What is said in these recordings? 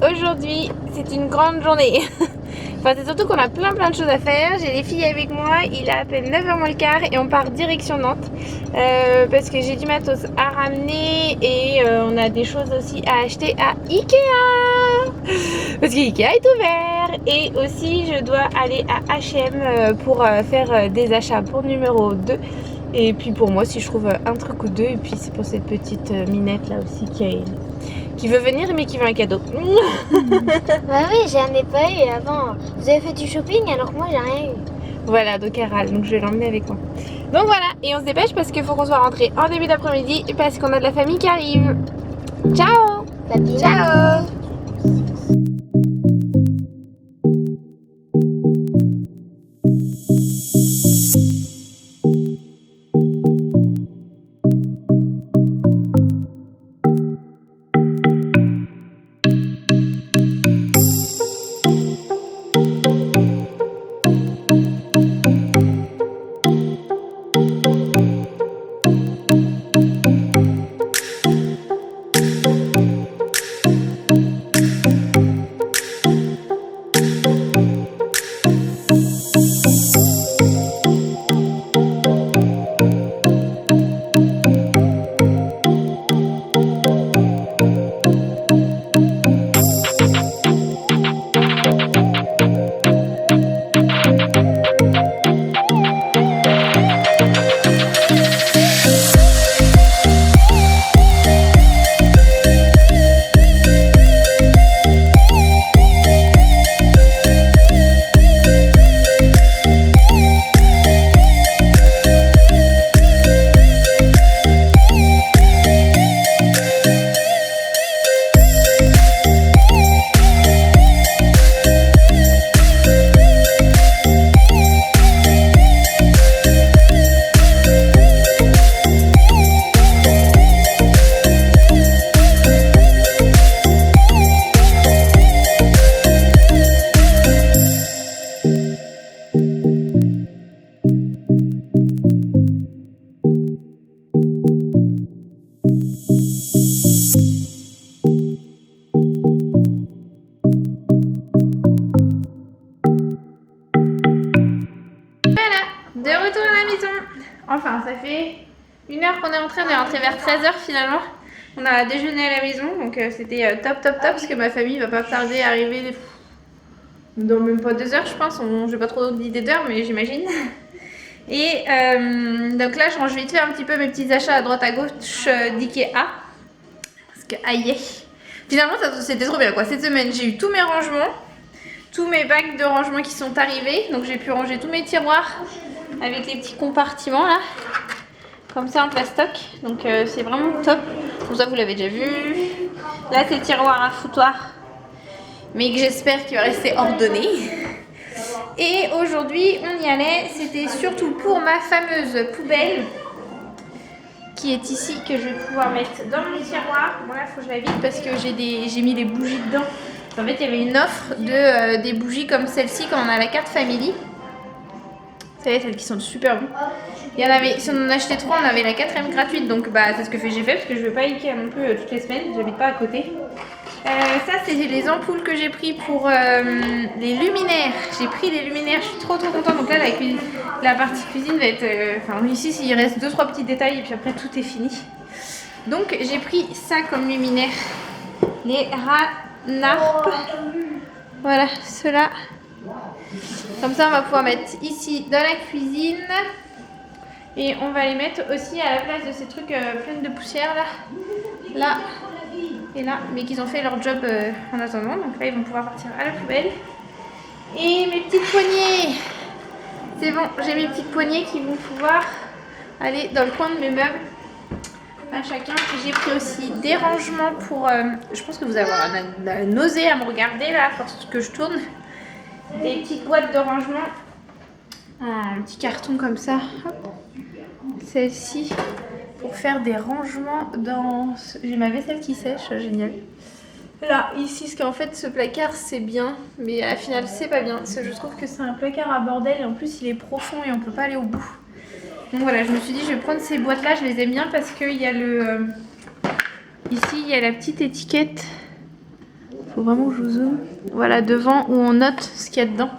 Aujourd'hui c'est une grande journée. Enfin c'est surtout qu'on a plein de choses à faire. J'ai les filles avec moi, il est à peine 9h moins le quart et on part direction Nantes parce que j'ai du matos à ramener et on a des choses aussi à acheter à Ikea parce que Ikea est ouvert. Et aussi je dois aller à H&M pour faire des achats pour numéro 2. Et puis pour moi si je trouve un truc ou deux. Et puis c'est pour cette petite minette là aussi qui veut venir mais qui veut un cadeau. Bah oui, j'en ai pas eu avant. Vous avez fait du shopping alors que moi j'ai rien eu. Voilà, donc elle râle, donc je vais l'emmener avec moi. Donc voilà, et on se dépêche parce qu'il faut qu'on soit rentré en début d'après-midi parce qu'on a de la famille qui arrive. Ciao. Ciao. De retour à la maison. Enfin, ça fait 1h qu'on est rentré. On est rentré vers 13h finalement. On a déjeuné à la maison, donc c'était top parce que ma famille va pas tarder à arriver dans même pas 2 heures, je pense. J'ai pas trop d'idées d'heure, mais j'imagine. Et donc là, je range vite fait un petit peu mes petits achats à droite à gauche d'Ikea. Parce que aïe, finalement, c'était trop bien quoi. Cette semaine, j'ai eu tous mes rangements, tous mes bacs de rangement qui sont arrivés. Donc j'ai pu ranger tous mes tiroirs avec les petits compartiments là, comme ça en plastoc. Donc c'est vraiment top. Pour ça vous l'avez déjà vu. Là c'est le tiroir à foutoir, mais que j'espère qu'il va rester ordonné. Et aujourd'hui on y allait, c'était surtout pour ma fameuse poubelle qui est ici, que je vais pouvoir mettre dans mon tiroir. Bon là faut que je la vide parce que j'ai mis des bougies dedans. En fait il y avait une offre de des bougies comme celle-ci quand on a la carte family. Vous savez, celles qui sont super bonnes. Il y en avait, si on en achetait 3, on avait la 4ème gratuite. Donc bah c'est ce que j'ai fait parce que je ne vais pas Ikea non plus toutes les semaines. J'habite pas à côté. Ça c'est les ampoules que j'ai pris pour les luminaires. J'ai pris les luminaires, je suis trop contente. Donc là la partie cuisine va être... Enfin ici il reste 2-3 petits détails et puis après tout est fini. Donc j'ai pris ça comme luminaire. Les Ranarp. Voilà, ceux-là. Comme ça on va pouvoir mettre ici dans la cuisine. Et on va les mettre aussi à la place de ces trucs pleins de poussière là et là, mais qu'ils ont fait leur job en attendant. Donc là ils vont pouvoir partir à la poubelle. Et mes petites poignées, c'est bon, j'ai mes petites poignées qui vont pouvoir aller dans le coin de mes meubles à chacun. J'ai pris aussi des rangements pour je pense que vous avez la nausée à me regarder là à force que je tourne. Des petites boîtes de rangement, un petit carton comme ça, celle-ci pour faire des rangements dans... J'ai ma vaisselle qui sèche, génial. Là, ici, parce qu'en fait ce placard c'est bien, mais à la finale c'est pas bien, parce que je trouve que c'est un placard à bordel et en plus il est profond et on peut pas aller au bout. Donc voilà, je me suis dit je vais prendre ces boîtes là, je les aime bien parce qu'il y a le... ici il y a la petite étiquette. faut vraiment que je vous zoome. Voilà, devant où on note ce qu'il y a dedans.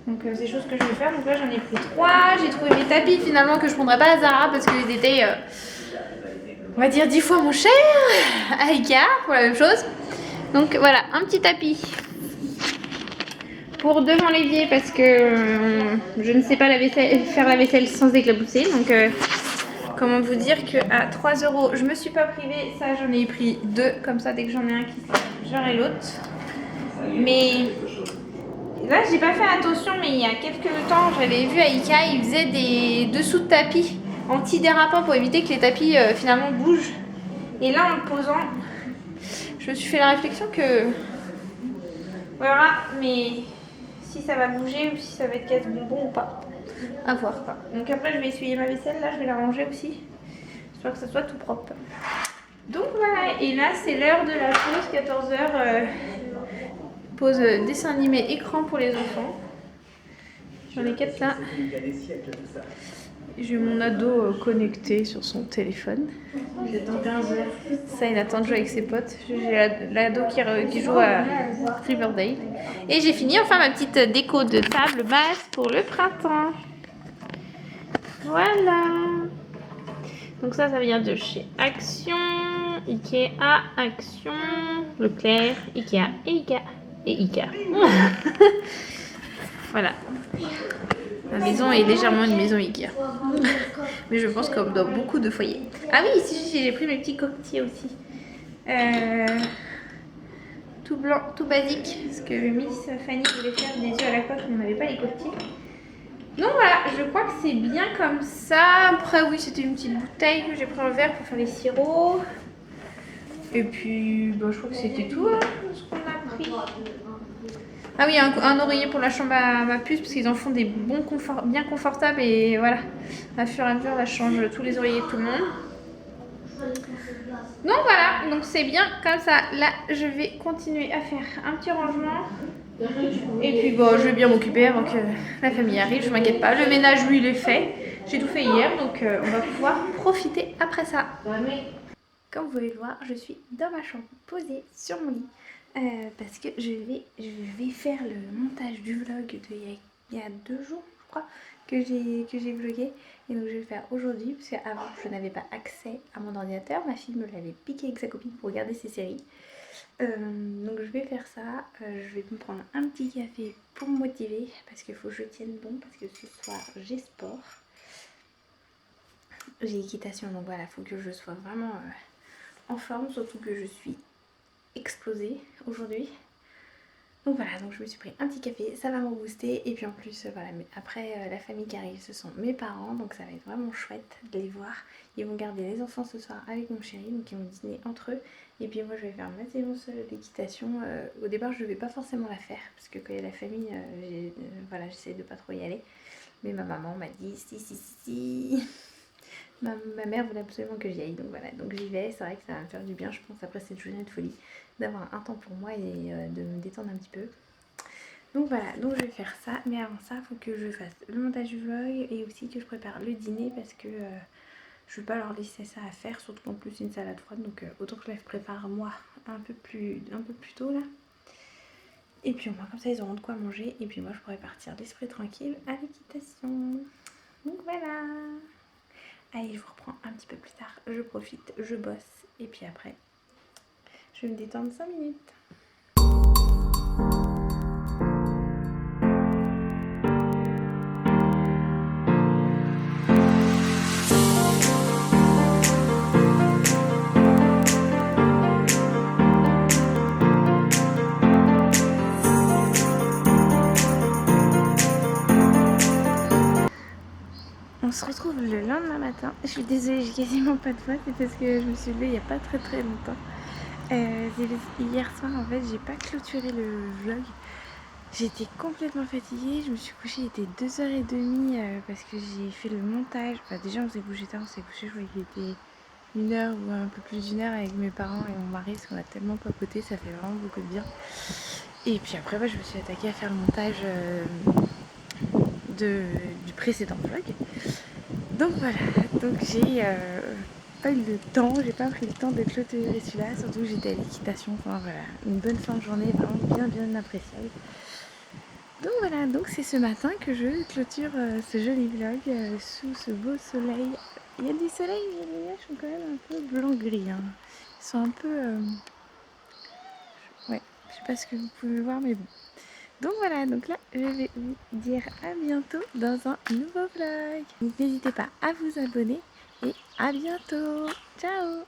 Donc c'est des choses que je vais faire. Donc là j'en ai pris 3. J'ai trouvé mes tapis finalement que je prendrais pas à Zara parce qu'ils étaient, on va dire 10 fois moins chers à Ikea pour la même chose. Donc voilà, un petit tapis pour devant l'évier parce que je ne sais pas faire la vaisselle sans éclabousser. Donc comment vous dire qu'à 3 €, je me suis pas privée. Ça, j'en ai pris 2. Comme ça, dès que j'en ai un qui sort, j'aurai l'autre. Mais là, j'ai pas fait attention, mais il y a quelques temps, j'avais vu à Ikea, ils faisaient des dessous de tapis anti-dérapants pour éviter que les tapis finalement bougent. Et là, en le posant, je me suis fait la réflexion que voilà, mais si ça va bouger ou si ça va être casse-bonbon ou pas. À voir quoi. Donc après je vais essuyer ma vaisselle, là je vais la ranger aussi. J'espère que ça soit tout propre. Donc voilà, et là c'est l'heure de la pause, 14 h. Pause dessin animé écran pour les enfants. J'en ai 4 là. J'ai mon ado connecté sur son téléphone. Il attend 15 h. Ça, il attend de jouer avec ses potes. J'ai l'ado qui joue à Riverdale. Et j'ai fini enfin ma petite déco de table basse pour le printemps. Voilà. Donc ça vient de chez Action, Ikea, Action, Leclerc, Ikea et Ikea. Voilà. La maison est légèrement une maison Ikea. Mais je pense comme dans beaucoup de foyers. Ah oui, ici j'ai pris mes petits coquetiers aussi. Tout blanc, tout basique. Parce que Miss Fanny voulait faire des yeux à la coque, mais on n'avait pas les coquetiers. Donc voilà, je crois que c'est bien comme ça. Après oui, c'était une petite bouteille que j'ai pris en verre pour faire les sirops. Et puis, je crois que c'était tout ce qu'on a pris. Ah oui, un oreiller pour la chambre à ma puce parce qu'ils en font des bons bien confortables et voilà. À fur et à mesure, là, je change tous les oreillers de tout le monde. Donc voilà, donc c'est bien comme ça. Là, je vais continuer à faire un petit rangement. Et puis je vais bien m'occuper avant que la famille arrive, je m'inquiète pas. Le ménage, lui, il est fait. J'ai tout fait hier, donc on va pouvoir profiter après ça. Comme vous pouvez le voir, je suis dans ma chambre, posée sur mon lit. Parce que je vais faire le montage du vlog il y a 2 jours, je crois, que j'ai vlogué. Et donc je vais le faire aujourd'hui, parce qu'avant je n'avais pas accès à mon ordinateur. Ma fille me l'avait piqué avec sa copine pour regarder ses séries. Donc je vais faire ça, je vais me prendre un petit café pour me motiver parce qu'il faut que je tienne bon, parce que ce soir j'ai sport, j'ai équitation, donc voilà, il faut que je sois vraiment en forme, surtout que je suis explosée aujourd'hui. Donc voilà, donc je me suis pris un petit café, ça va me booster. Et puis en plus, voilà, mais après la famille qui arrive, ce sont mes parents, donc ça va être vraiment chouette de les voir. Ils vont garder les enfants ce soir avec mon chéri, donc ils vont dîner entre eux. Et puis moi je vais faire ma séance d'équitation. Au départ je ne vais pas forcément la faire, parce que quand il y a la famille, voilà, j'essaie de pas trop y aller. Mais ma maman m'a dit si. Ma mère voulait absolument que j'y aille, donc voilà, donc j'y vais. C'est vrai que ça va me faire du bien, je pense, après cette journée de folie, d'avoir un temps pour moi et de me détendre un petit peu. Donc voilà, donc je vais faire ça, mais avant ça, il faut que je fasse le montage du vlog et aussi que je prépare le dîner parce que je ne veux pas leur laisser ça à faire, surtout qu'en plus une salade froide, donc autant que je la prépare moi un peu plus tôt là. Et puis au moins comme ça ils auront de quoi manger et puis moi je pourrai partir l'esprit tranquille à l'équitation. Donc voilà. Allez, je vous reprends un petit peu plus tard, je profite, je bosse et puis après je vais me détendre 5 minutes. On se retrouve le lendemain matin. Je suis désolée, j'ai quasiment pas de voix, c'est parce que je me suis levée il n'y a pas très longtemps. Hier soir en fait j'ai pas clôturé le vlog. J'étais complètement fatiguée, je me suis couchée, il était 2h30 parce que j'ai fait le montage. Enfin, déjà on s'est couché tard, on s'est couché, je crois qu'il était 1h ou un peu plus d'1h avec mes parents et mon mari parce qu'on a tellement papoté, ça fait vraiment beaucoup de bien. Et puis après je me suis attaquée à faire le montage du précédent vlog. Donc voilà, donc j'ai pas eu le temps, j'ai pas pris le temps de clôturer celui-là, surtout que j'étais à l'équitation. Enfin voilà, une bonne fin de journée, vraiment bien appréciable. Donc voilà, donc c'est ce matin que je clôture ce joli vlog sous ce beau soleil. Il y a du soleil, mais les nuages sont quand même un peu blanc-gris. Hein. Ils sont un peu... ouais, je sais pas ce que vous pouvez voir, mais bon. Donc voilà, donc là, je vais vous dire à bientôt dans un nouveau vlog. Donc n'hésitez pas à vous abonner et à bientôt. Ciao!